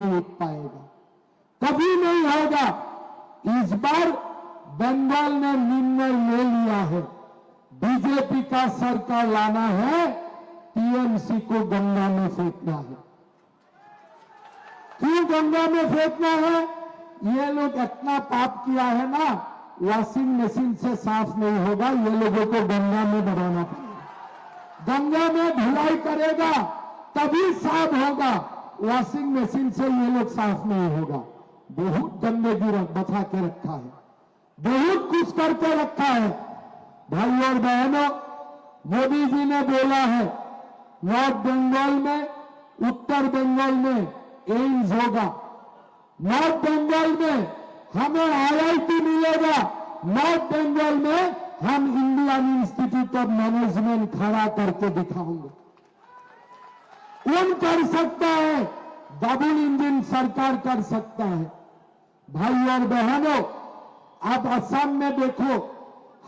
नहीं पाएगा, कभी नहीं होगा। इस बार बंगाल ने निर्णय ले लिया है, बीजेपी का सरकार लाना है, टीएमसी को गंगा में फेंकना है। क्यों गंगा में फेंकना है? ये लोग इतना पाप किया है ना, वॉशिंग मशीन से साफ नहीं होगा, ये लोगों को गंगा में दबाना पड़ेगा। गंगा में धुलाई करेगा तभी साफ होगा, वॉशिंग मशीन से ये लोग साफ नहीं होगा। बहुत गंदगी बचा के रखा है, बहुत कुछ करके रखा है। भाई और बहनों, मोदी जी ने बोला है नॉर्थ बंगाल में, उत्तर बंगाल में एम्स होगा, नॉर्थ बंगाल में हमें आईआईटी मिलेगा, नॉर्थ बंगाल में हम इंडियन इंस्टीट्यूट ऑफ मैनेजमेंट खड़ा करके दिखाऊंगे। कौन कर सकता है? डबल इंजन सरकार कर सकता है। भाई और बहनों, आप असम में देखो,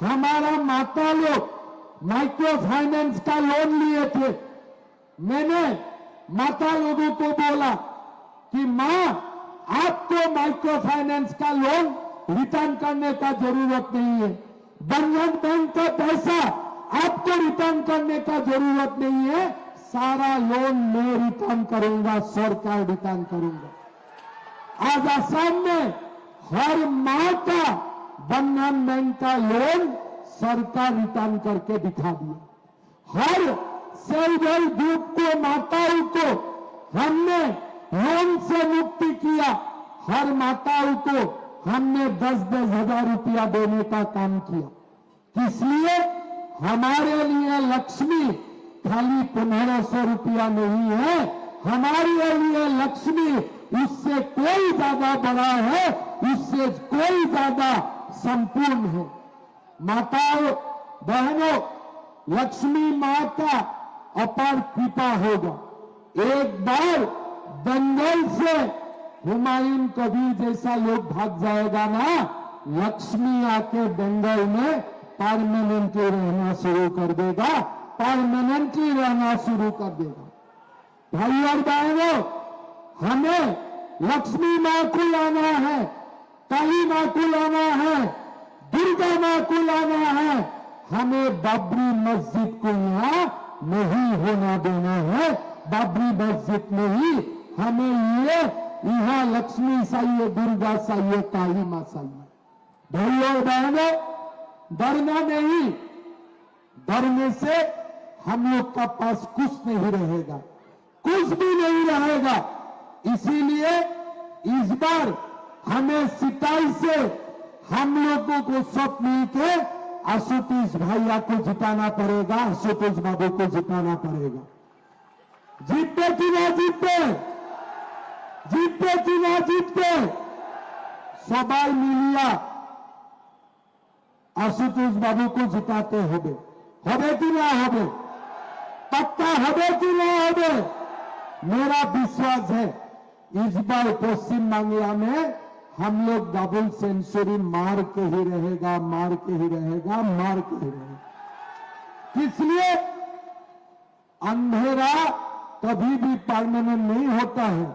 हमारा माता लोग माइक्रो फाइनेंस का लोन लिए थे। मैंने माता लोगों को बोला कि मां, आपको माइक्रो फाइनेंस का लोन रिटर्न करने का जरूरत नहीं है, बंधन बैंक का पैसा आपको रिटर्न करने का जरूरत नहीं है, सारा लोन मैं रिटर्न करूंगा, सरकार रिटर्न करूंगा। आज असम में हर मां का बंधन बैंक का लोन सरकार रिटर्न करके दिखा दिया। हर सेल्फ हेल्प ग्रुप को, माताओं को हमने लोन से मुक्ति किया। हर माताओं को हमने 10-10 हजार रुपया देने का काम किया। इसलिए हमारे लिए लक्ष्मी खाली 1500 रुपया नहीं है, हमारे लिए लक्ष्मी उससे कोई ज्यादा बड़ा है, उससे कोई ज्यादा संपूर्ण है। माताओं बहनों, लक्ष्मी मां का अपार कृपा होगा। एक बार बंगाल से हुमायूं कबीर जैसा लोग भाग जाएगा ना, लक्ष्मी आके बंगाल में परमानेंटली रहना शुरू कर देगा, परमानेंटली रहना शुरू कर देगा। भाई और बहनों, हमें लक्ष्मी मां को लाना है, काली मां को लाना है, दुर्गा मां को लाना है। हमें बाबरी मस्जिद को यहां नहीं होना देना है। बाबरी मस्जिद में ही हमें ये यहां लक्ष्मी चाहिए, दुर्गा चाहिए, काली मां चाहिए। भाई और बहनों, डरना नहीं, डरने से हम लोग का पास कुछ नहीं रहेगा, कुछ भी नहीं रहेगा। इसीलिए इस बार हमें सिताई से हम लोगों को सब मिलके आशुतोष भैया को जिताना पड़ेगा, आशुतोष बाबू को जिताना पड़ेगा। जीतते कि ना जीतते, जीतते कि ना जीतते, सबाई मिलिया आशुतोष बाबू को जिताते होबे, होबे कि ना होबे, पक्का होबे कि ना होबे। मेरा विश्वास है इस बार पश्चिम बांग्ला में हम लोग डबल सेंचुरी मार के ही रहेगा, मार के ही रहेगा, मार के ही रहेगा। इसलिए अंधेरा कभी भी परमानेंट नहीं होता है,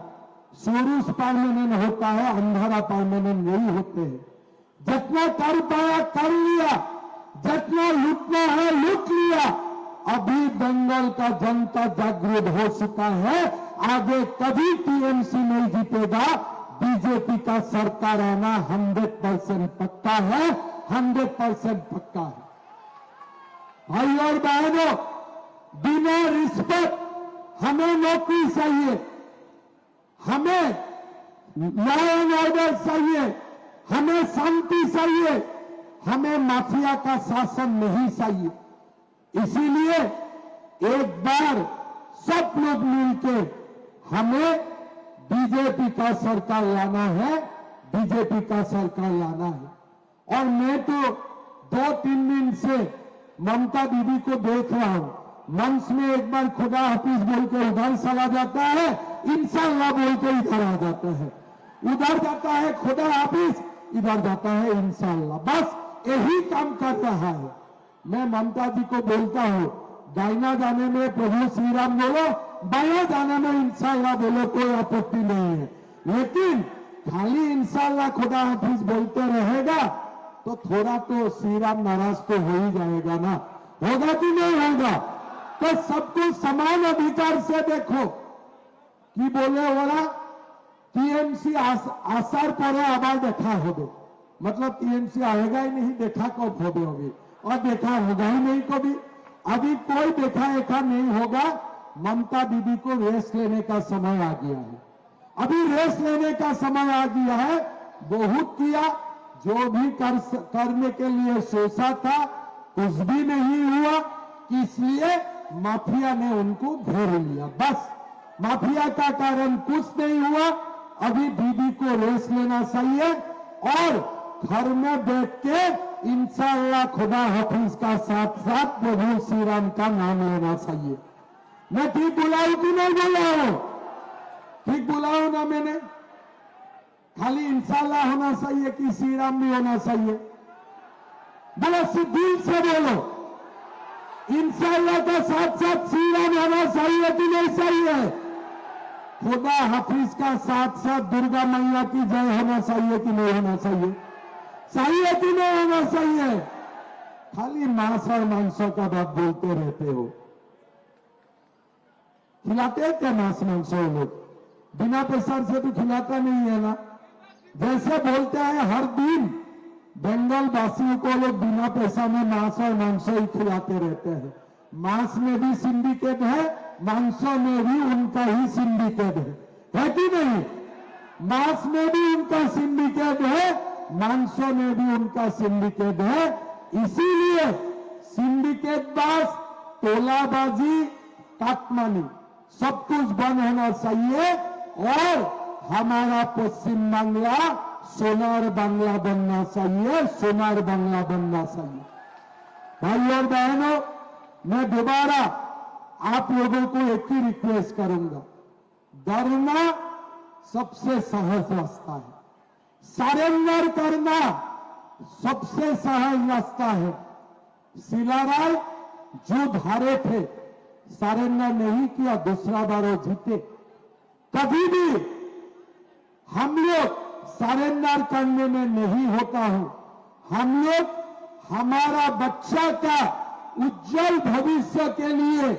सूरज परमानेंट होता है, अंधेरा परमानेंट नहीं होते हैं। जितना कर पाया कर लिया, जितना लूटना है लूट लिया। अभी बंगाल का जनता जागरूक हो चुका है, आगे कभी टीएमसी नहीं जीतेगा, बीजेपी का सरकार आना 100% पक्का है, 100% पक्का है। भाई और बहनों, बिना रिश्वत हमें नौकरी चाहिए, हमें लॉ एंड ऑर्डर चाहिए, हमें शांति चाहिए, हमें माफिया का शासन नहीं चाहिए। इसीलिए एक बार सब लोग मिलकर हमें बीजेपी का सरकार लाना है, बीजेपी का सरकार लाना है। और मैं तो 2-3 दिन से ममता दीदी को देख रहा हूं, मंच में एक बार खुदा हाफिज बोल के उधर चला जाता है, इंशाअल्लाह बोल के इधर आ जाता है, उधर जाता है खुदा हाफिज, इधर जाता है इंशाअल्लाह, बस यही काम कर रहा है। मैं ममता जी को बोलता हूं, दाहिना जाने में प्रभु श्री राम बोलो, बाया जाने में इंशाअल्लाह बोलो, कोई आपत्ति नहीं है। लेकिन खाली इंशाल्लाह खुदा हाफिज बोलते रहेगा तो थोड़ा तो श्री राम नाराज तो हो ही जाएगा ना। होगा कि नहीं होगा? तो सबको समान अधिकार से देखो कि बोले वाला टीएमसी आसार पर आवाज देखा हो दो, मतलब टीएमसी आएगा ही नहीं, देखा कब हो होगी और देखा होगा ही नहीं कभी। अभी कोई देखा देखा नहीं होगा। ममता दीदी को रेस लेने का समय आ गया है। अभी रेस लेने का समय आ गया है। बहुत किया, जो भी करने के लिए सोचा था कुछ भी नहीं हुआ, इसलिए माफिया ने उनको घेर लिया। बस माफिया का कारण कुछ नहीं हुआ। अभी दीदी को रेस लेना चाहिए और घर में बैठ के इंशाअल्लाह खुदा हाफिज का साथ साथ प्रभु श्री राम का नाम लेना चाहिए। मैं ठीक बुलाऊं कि नहीं बुलाऊं? ठीक बुलाऊं ना मैंने? खाली इंशाअल्लाह होना चाहिए कि श्री राम भी होना चाहिए? बोलो, दिल से बोलो, इंशाअल्लाह के साथ साथ श्री राम होना चाहिए कि नहीं चाहिए? खुदा हाफिज का साथ साथ दुर्गा मैया की जय होना चाहिए कि नहीं होना चाहिए? चाहिए कि नहीं होना चाहिए? खाली मांस और मांसों का बात बोलते रहते हो। खिलाते हैं क्या मांस मांसों लोग? बिना प्रेशर से तो खिलाता नहीं है ना। जैसे बोलते हैं हर दिन बंगाल वासियों को लोग बिना पैसा में मांस और मांसों ही खिलाते रहते हैं। मांस में भी सिंडिकेट है, मांसों में भी उनका ही सिंडिकेट है कि नहीं? मांस में भी उनका सिंडिकेट है, मांसों में भी उनका सिंडिकेट है। इसीलिए सिंडिकेट बाज, तोलाबाजी, काटमानी सब कुछ बंद होना चाहिए और हमारा पश्चिम बांग्ला सोनार बांग्ला बनना चाहिए, सोनार बांग्ला बनना चाहिए। भाई और बहनों, मैं दोबारा आप लोगों को एक ही रिक्वेस्ट करूंगा, डरना सबसे सहज रास्ता है, सरेंडर करना सबसे सहज रास्ता है। शिलाराय जो हारे थे, सरेंडर नहीं किया, दूसरा बार वो जीते। कभी भी हम लोग सरेंडर करने में नहीं होता हूं। हम लोग हमारा बच्चा का उज्जवल भविष्य के लिए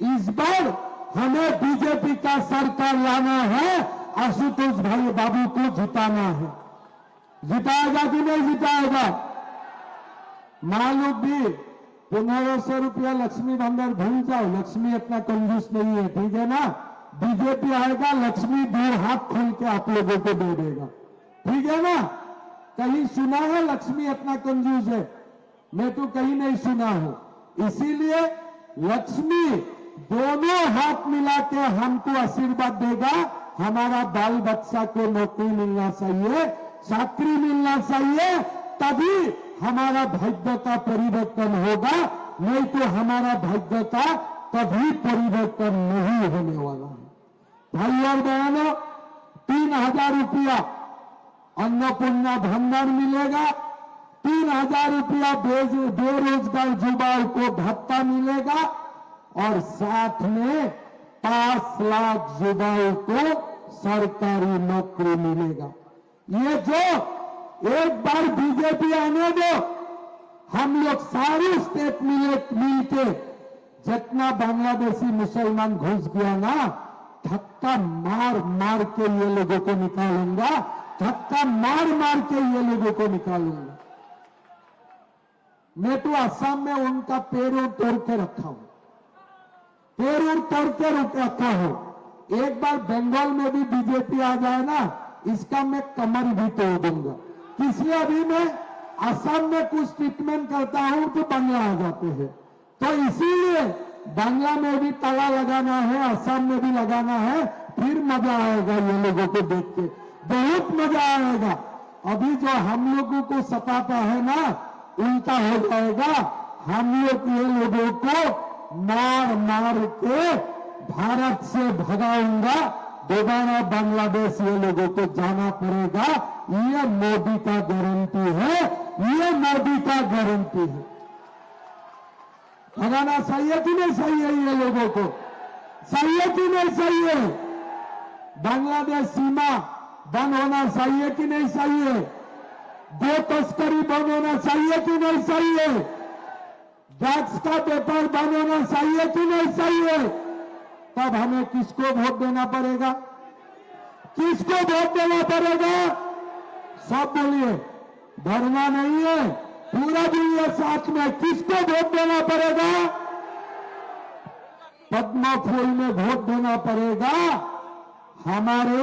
इस बार हमें बीजेपी का सरकार लाना है, आशुतोष भाई बाबू को जिताना है। जिताएगा कि नहीं जिताएगा? मालूम भी 1500 रुपया लक्ष्मी भंडार भूल जाओ, लक्ष्मी इतना कंजूस नहीं है, ठीक है ना? बीजेपी आएगा, लक्ष्मी 2 हाथ खोल के आप लोगों को दे देगा, ठीक है ना? कहीं सुना है लक्ष्मी इतना कंजूस है? मैं तो कहीं नहीं सुना हूं। इसीलिए लक्ष्मी दोनों हाथ मिला के हमको आशीर्वाद देगा। हमारा बाल बच्चा को नौकरी मिलना चाहिए, चाकरी मिलना चाहिए, तभी हमारा भाग्य का परिवर्तन होगा, नहीं तो हमारा भाग्य का कभी परिवर्तन नहीं होने वाला है। भाई और बहनों, 3000 रुपया अन्नपूर्णा भंडार मिलेगा, 3000 रुपया बेरोजगार युवाओं को भत्ता मिलेगा और साथ में 5 लाख युवाओं को सरकारी नौकरी मिलेगा। ये जो एक बार बीजेपी आने दो, हम लोग सारे स्टेट मिलके जितना बांग्लादेशी मुसलमान घुस गया ना, धक्का मार मार के ये लोगों को निकालूंगा, धक्का मार मार के ये लोगों को निकालूंगा। मैं तो असम में उनका पैरों तोड़ के रखा हूं, पैरों तोड़ के रखा हूं। एक बार बंगाल में भी बीजेपी आ जाए ना, इसका मैं कमर भी तोड़ दूंगा। इसलिए अभी मैं असम में कुछ ट्रीटमेंट करता हूं तो बांग्ला आ जाते हैं, तो इसीलिए बांग्ला में भी ताला लगाना है, असम में भी लगाना है, फिर मजा आएगा ये लोगों को देख के, बहुत मजा आएगा। अभी जो हम लोगों को सताता है ना, उल्टा हो जाएगा। हम लोग ये लोगों को मार मार के भारत से भगाऊंगा, दोबारा बांग्लादेश ये लोगों को जाना पड़ेगा। ये मोदी का गारंटी है, ये मोदी का गारंटी है। भगाना चाहिए कि नहीं चाहिए ये लोगों को? चाहिए कि नहीं चाहिए? बांग्लादेश सीमा बंद होना चाहिए कि नहीं चाहिए? गो तस्करी बंद होना चाहिए कि नहीं चाहिए? ड्रग्स का व्यापार बंद होना चाहिए कि नहीं चाहिए? तब हमें किसको वोट देना पड़ेगा? किसको वोट देना पड़ेगा? सब बोलिए, डरना नहीं है, पूरा बोलिए साथ में, किसको वोट देना पड़ेगा? पद्म फूल में वोट देना पड़ेगा। हमारे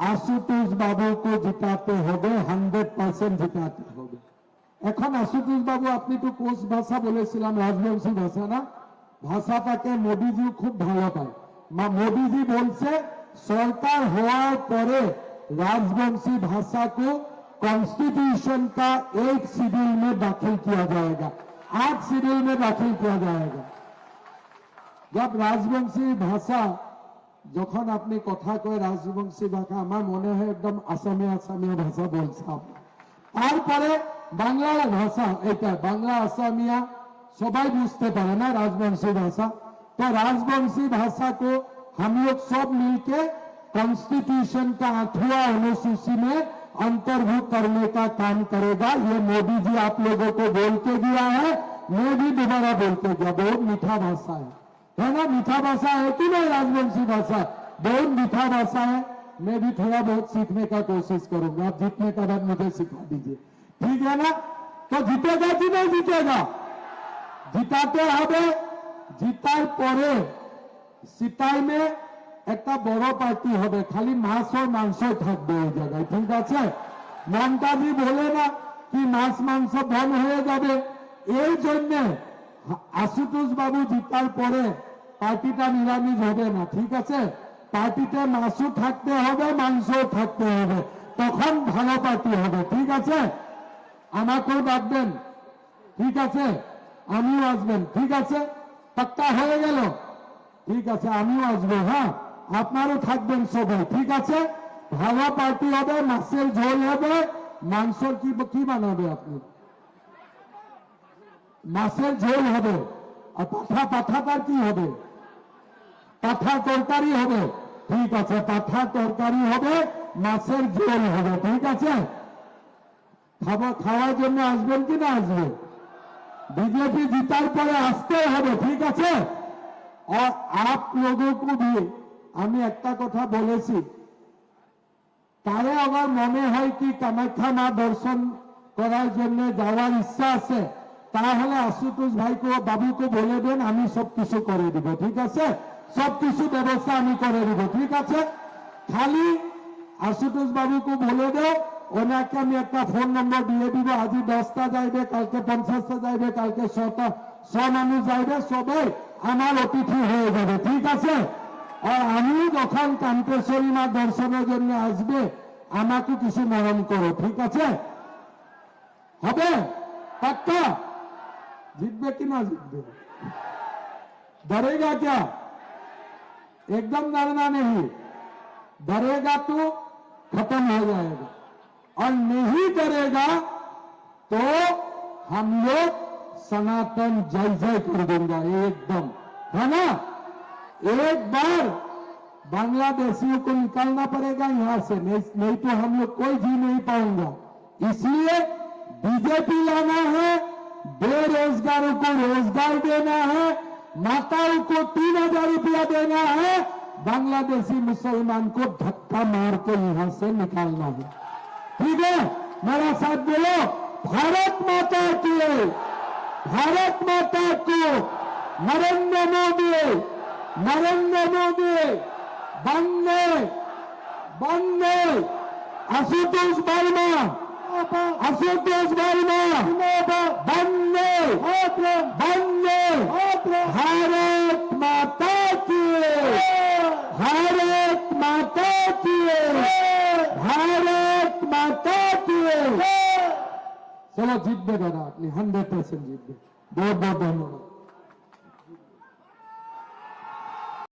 आशुतोष बाबू को जिताते होगे, 100% जिताते होगे। এখন আশুতোষ বাবু আপনি তো কোচ ভাষা বলেছিলাম, রাজবংশী ভাষা না, ভাষাটাকে মোদিজিও খুব ভালো পায়। মোদিজি বলছে সরকার হওয়ার পরে राजवंशी भाषा को कॉन्स्टिट्यूशन का 1 शेड्यूल में दाखिल किया जाएगा, 8 शेड्यूल में दाखिल किया जाएगा। जब राजवंशी भाषा যখন আপনি কথা কয় রাজবংশী ভাষা, আমার মনে হয় একদম আসামিয়া ভাষা বলছে। তারপরে বাংলার ভাষা, এটা বাংলা আসামিয়া সবাই বুঝতে পারে না राजवंशी भाषा। तो राजवंशी भाषा को हम लोग सब मिलके कॉन्स्टिट्यूशन का 8वां अनुसूची में अंतर्भुक्त करने का काम करेगा। ये मोदी जी आप लोगों को बोल के दिया है, मैं भी दोबारा बोल के गया। बहुत मीठा भाषा है ना? मीठा भाषा है कि नहीं? राजवंशी भाषा बहुत मीठा भाषा है। मैं भी थोड़ा बहुत सीखने का कोशिश करूंगा, आप जीतने का बाद मुझे सिखा दीजिए, ठीक है ना? तो जीतेगा कि नहीं जीतेगा? जिताते হবে। জিতার পরে সিতাই में একটা বড় পার্টি হবে, খালি মাছ ও মাংস থাকবে ওই জায়গায়, ঠিক আছে? মমতাজি বলে না কি মাছ মাংস বন্ধ হয়ে যাবে, এই জন্য আশুতোষ বাবু জিতার পরে পার্টিটা নিরামিষ হবে না, ঠিক আছে? পার্টিতে মাছও থাকতে হবে, মাংসও থাকতে হবে, তখন ভালো পার্টি হবে, ঠিক আছে? আমাকেও ডাকবেন, ঠিক আছে? আমিও আসবেন, ঠিক আছে? পাক্কা হয়ে গেল, ঠিক আছে? আমিও আসবো, হ্যাঁ, আপনারও থাকবেন সবাই, ঠিক আছে? ভালো পার্টি হবে, মাছের ঝোল হবে, মাংসর কি বানাবে আপনি? মাছের ঝোল হবে। আর পাঠাটার কি হবে? পাঠা তরকারি হবে, ঠিক আছে? পাঠা তরকারি হবে, মাছের ঝোল হবে, ঠিক আছে? খাওয়ার জন্য আসবেন কি না আসবেন? बीजेपी जीतार पर आसते হবে, ठीक আছে? और आप लोगों को भी আমি একটা কথা বলেছি, তারে আবার মনে হয় কি কামাখ্যা মা দর্শন করার জন্য যাওয়ার ইচ্ছা আছে, তাহলে আশুতোষ ভাইকে বাবুকে বলে দেন, আমি সবকিছু করে দিব, ঠিক আছে? সবকিছু ব্যবস্থা আমি করে দিব, ঠিক আছে? খালি আশুতোষ বাবুকে বলে দেও, ওনাকে আমি একটা ফোন নম্বর দিয়ে দিব, আজি 10টা যাইবে, কালকে 50টা যাইবে, কালকে 100 মানুষ যাইবে, সবাই আমার অতিথি হয়ে যাবে, ঠিক আছে? আর আমি যখন কান্তেশ্বরী মা দর্শনের জন্য আসবে, আমাকে কিছু মরণ করো, ঠিক আছে? হবে? পাক্কা? জিতবে কি না জিতবে? डरेगा क्या? एकदम डरना नहीं, डरेगा तो खत्म हो जाएगा, और नहीं डरेगा तो हम लोग सनातन जय जय कर देंगे एकदम, है ना? एक बार बांग्लादेशियों को निकालना पड़ेगा यहां से, नहीं तो हम लोग कोई जी नहीं पाएंगे। इसलिए बीजेपी लाना है, बेरोजगारों को रोजगार देना है, माताओं को 3000 रुपया देना है, बांग्लादेशी मुसलमान को धक्का मार के यहां से निकालना है, ठीक है? मेरा साथ बोलो, भारत माता की, भारत माता को, नरेंद्र मोदी, बंदे बंदे, आशुतोष वर्मा, आशुतोष वर्मा, बंदे बंदे, भारत माता की, भारत माता की, भारत माता की। चलो जीत दे दादा, अपनी 100% जीत दे। बहुत बहुत धन्यवाद।